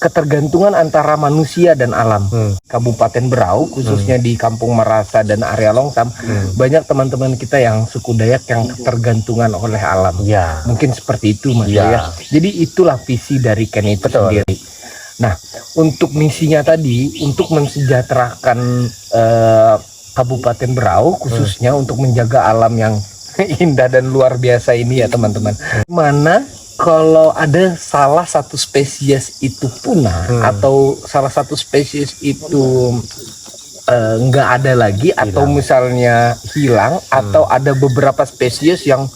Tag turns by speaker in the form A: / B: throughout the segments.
A: ketergantungan antara manusia dan alam. Kabupaten Berau, khususnya di Kampung Merasa dan area Longsam, banyak teman-teman kita yang suku Dayak yang ketergantungan oleh alam.
B: Ya.
A: Mungkin seperti itu, Mas ya. Jadi itulah visi dari Ken itu sendiri. Nah, untuk misinya tadi, untuk mensejahterakan Kabupaten Berau, khususnya untuk menjaga alam yang indah dan luar biasa ini ya teman-teman. Mana kalau ada salah satu spesies itu punah atau salah satu spesies itu nggak ada lagi atau misalnya hilang atau ada beberapa spesies yang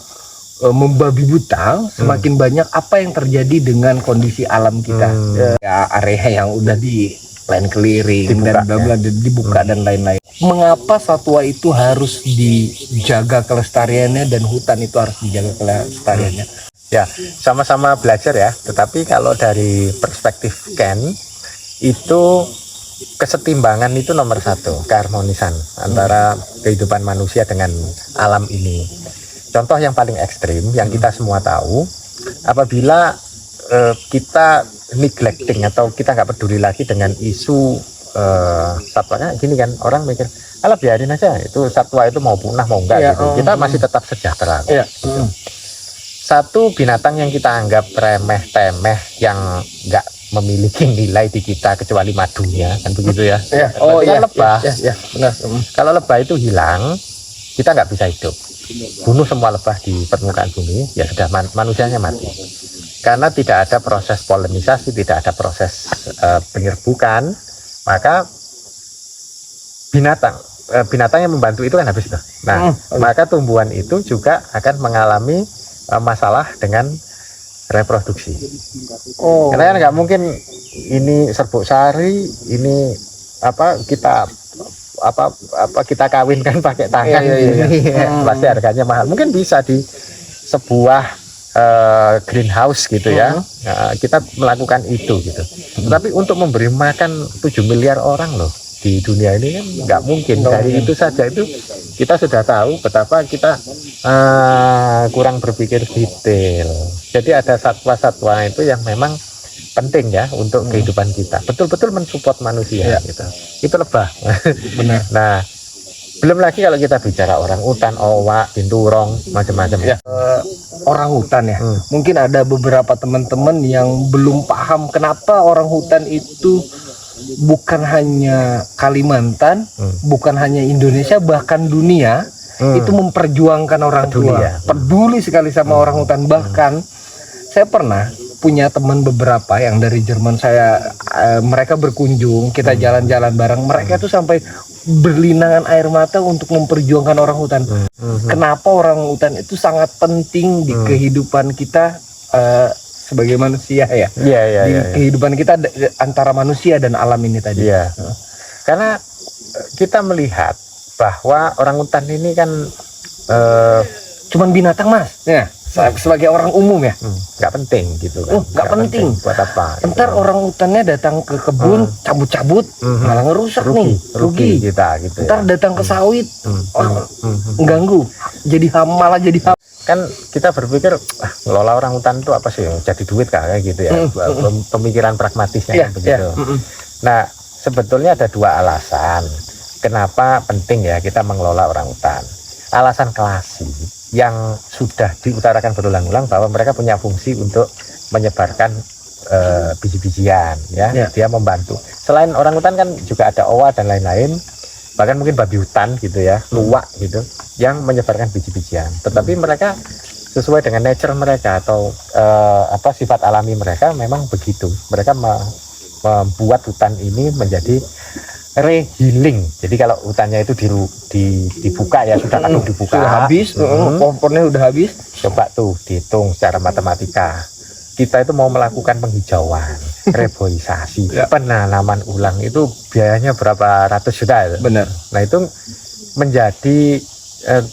A: membabi buta, semakin banyak, apa yang terjadi dengan kondisi alam kita? Ya, area yang udah di land clearing dibuka, dan bla bla dibuka dan lain-lain. Mengapa satwa itu harus dijaga kelestariannya dan hutan itu harus dijaga kelestariannya?
B: Ya, sama-sama belajar ya. Tetapi kalau dari perspektif Ken, itu kesetimbangan itu nomor satu, keharmonisan antara kehidupan manusia dengan alam ini. Contoh yang paling ekstrim yang kita semua tahu, apabila kita neglecting atau kita nggak peduli lagi dengan isu satwanya, gini kan, orang mikir, alah biarin aja, itu satwa itu mau punah mau enggak gitu. Kita masih tetap sejahtera. Gitu. Satu binatang yang kita anggap remeh temeh, yang nggak memiliki nilai di kita kecuali madunya, kan begitu ya. Lebah.
A: Benar.
B: Kalau lebah itu hilang, kita nggak bisa hidup. Bunuh semua lebah di permukaan bumi, ya sudah, manusianya mati. Karena tidak ada proses polenisasi, tidak ada proses penyerbukan, maka binatang yang membantu itu kan habis itu. Nah, maka tumbuhan itu juga akan mengalami masalah dengan reproduksi. Karena kan nggak mungkin ini serbuk sari, ini kita kawinkan pakai tangan pasti harganya mahal. Mungkin bisa di sebuah greenhouse gitu ya, kita melakukan itu gitu. Tapi untuk memberi makan 7 miliar orang loh di dunia ini kan nggak mungkin. Dari itu saja itu kita sudah tahu betapa kita kurang berpikir detail. Jadi ada satwa-satwa itu yang memang penting ya untuk kehidupan kita, betul-betul mensupport manusia gitu. Itu lebah.
A: Benar.
B: Nah, belum lagi kalau kita bicara orang utan, owak, binturong, macam-macam ya.
A: Orang hutan ya. Mungkin ada beberapa teman-teman yang belum paham kenapa orang hutan itu bukan hanya Kalimantan, bukan hanya Indonesia, bahkan dunia itu memperjuangkan orang tua. Peduli sekali sama orang hutan. Bahkan saya pernah punya teman beberapa yang dari Jerman, mereka berkunjung, kita jalan-jalan bareng, mereka tuh sampai berlinangan air mata untuk memperjuangkan orang hutan. Kenapa orang hutan itu sangat penting di kehidupan kita sebagai manusia ya. Di kehidupan kita antara manusia dan alam ini tadi. Karena kita melihat bahwa orang hutan ini kan cuman binatang, Mas. Ya. Sebagai orang umum ya,
B: nggak penting gitu kan.
A: Nggak penting.
B: Buat apa?
A: Ntar orang hutannya datang ke kebun, cabut-cabut, malah ngerusak rugi
B: kita gitu.
A: Ntar datang ke sawit, mengganggu, malah jadi ham.
B: Kan kita berpikir, ngelola orang hutan itu apa sih? Jadi duit kayak gitu ya. Pemikiran pragmatisnya begitu. Nah, sebetulnya ada dua alasan kenapa penting ya kita mengelola orang hutan. Alasan klasik yang sudah diutarakan berulang-ulang bahwa mereka punya fungsi untuk menyebarkan biji-bijian ya. Dia membantu. Selain orang hutan kan juga ada owa dan lain-lain, bahkan mungkin babi hutan gitu ya, luwak gitu, yang menyebarkan biji-bijian. Tetapi mereka sesuai dengan nature mereka atau sifat alami mereka memang begitu. Mereka membuat hutan ini menjadi re-healing. Jadi kalau hutannya itu dibuka ya, sudah kadung dibuka,
A: sudah habis, kompornya udah habis.
B: Coba tuh dihitung secara matematika. Kita itu mau melakukan penghijauan, reboisasi, penanaman ulang, itu biayanya berapa ratus juta itu.
A: Benar.
B: Nah, itu menjadi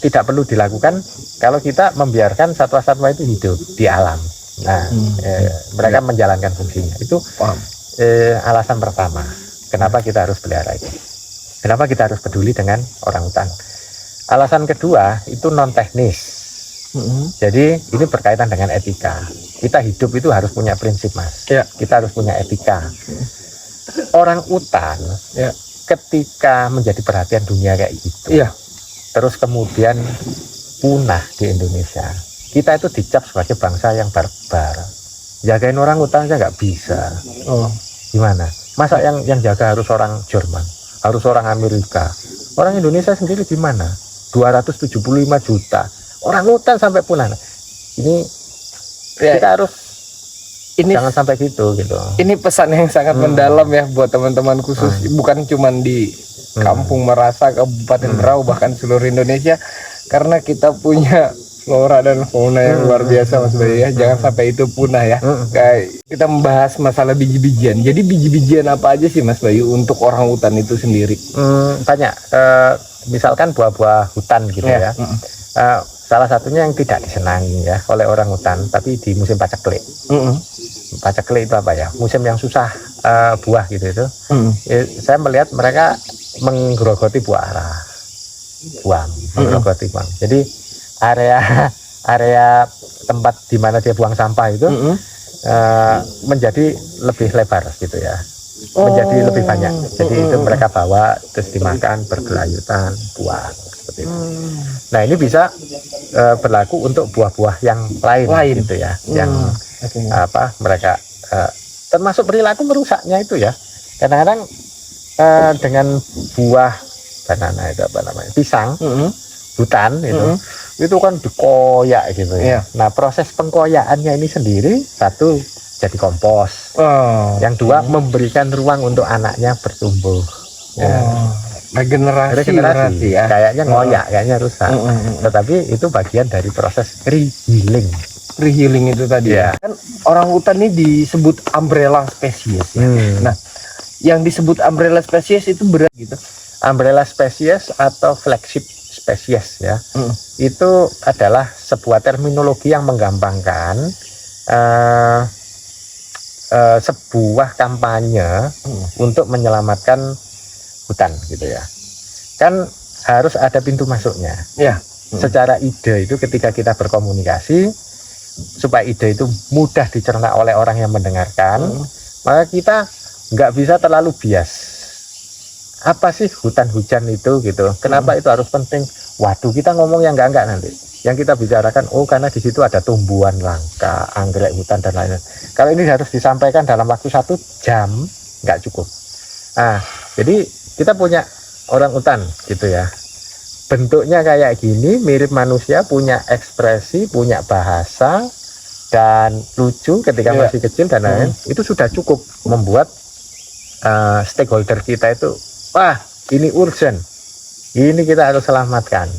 B: tidak perlu dilakukan kalau kita membiarkan satwa-satwa itu hidup di alam. Nah, mereka menjalankan fungsinya. Itu alasan pertama. Kenapa kita harus pelihara itu? Kenapa kita harus peduli dengan orang hutan? Alasan kedua itu non teknis. Jadi ini berkaitan dengan etika. kita hidup itu harus punya prinsip, Mas.
A: Ya.
B: Kita harus punya etika. Orang hutan
A: Ya.
B: ketika menjadi perhatian dunia kayak gitu,
A: Iya.
B: terus kemudian punah di Indonesia, kita itu dicap sebagai bangsa yang barbar. Jagain orang hutan aja nggak bisa.
A: Oh.
B: Gimana? Masa yang jaga harus orang Jerman, harus orang Amerika? Orang Indonesia sendiri gimana? 275 juta. Orang hutan sampai punah. Ini
A: Ya,
B: kita harus
A: ini
B: jangan sampai gitu.
A: ini pesan yang sangat mendalam ya buat teman-teman, khusus bukan cuman di Kampung Merasa, Kabupaten Berau, bahkan seluruh Indonesia, karena kita punya flora dan fauna yang luar biasa, Mas Bayu ya. Jangan sampai itu punah ya. Kayak kita membahas masalah biji-bijian. Jadi biji-bijian apa aja sih, Mas Bayu, untuk orang hutan itu sendiri?
B: Banyak. Misalkan buah-buah hutan gitu ya. Salah satunya yang tidak disenangi ya oleh orang hutan, tapi di musim paceklik. Paceklik itu apa ya? Musim yang susah buah gitu itu. Saya melihat mereka menggerogoti buah arah, menggerogoti buang. Jadi area tempat di mana dia buang sampah itu menjadi lebih lebar gitu ya. Menjadi lebih banyak. Jadi itu mereka bawa terus dimakan, bergelayutan, buang seperti itu. Nah, ini bisa berlaku untuk buah-buah yang lain gitu ya. Yang mereka termasuk perilaku merusaknya itu ya. Kadang-kadang dengan buah banana itu apa namanya? Pisang, hutan itu kan dikoyak gitu ya. Nah, proses pengkoyakannya ini sendiri, satu jadi kompos, yang dua memberikan ruang untuk anaknya bertumbuh. Regenerasi ya. Kayaknya ngoyak, kayaknya rusak. Tetapi itu bagian dari proses rehealing.
A: Rehealing itu tadi ya. Kan orang hutan ini disebut umbrella species ya. Nah, yang disebut umbrella species itu berat gitu.
B: Umbrella species atau flagship species ya. Itu adalah sebuah terminologi yang menggampangkan sebuah kampanye untuk menyelamatkan hutan gitu ya. Kan harus ada pintu masuknya.
A: Ya.
B: Secara ide itu ketika kita berkomunikasi, supaya ide itu mudah dicerna oleh orang yang mendengarkan, maka kita nggak bisa terlalu bias. Apa sih hutan hujan itu gitu? Kenapa itu harus penting? Waduh, kita ngomong yang enggak nanti. Yang kita bicarakan, karena di situ ada tumbuhan langka, anggrek hutan dan lain-lain. Kalau ini harus disampaikan dalam waktu 1 jam, nggak cukup. Nah, jadi kita punya orang hutan gitu ya. Bentuknya kayak gini, mirip manusia, punya ekspresi, punya bahasa, dan lucu ketika masih kecil dan lain-lain. Itu sudah cukup membuat stakeholder kita itu, wah, ini urgent, ini kita harus selamatkan.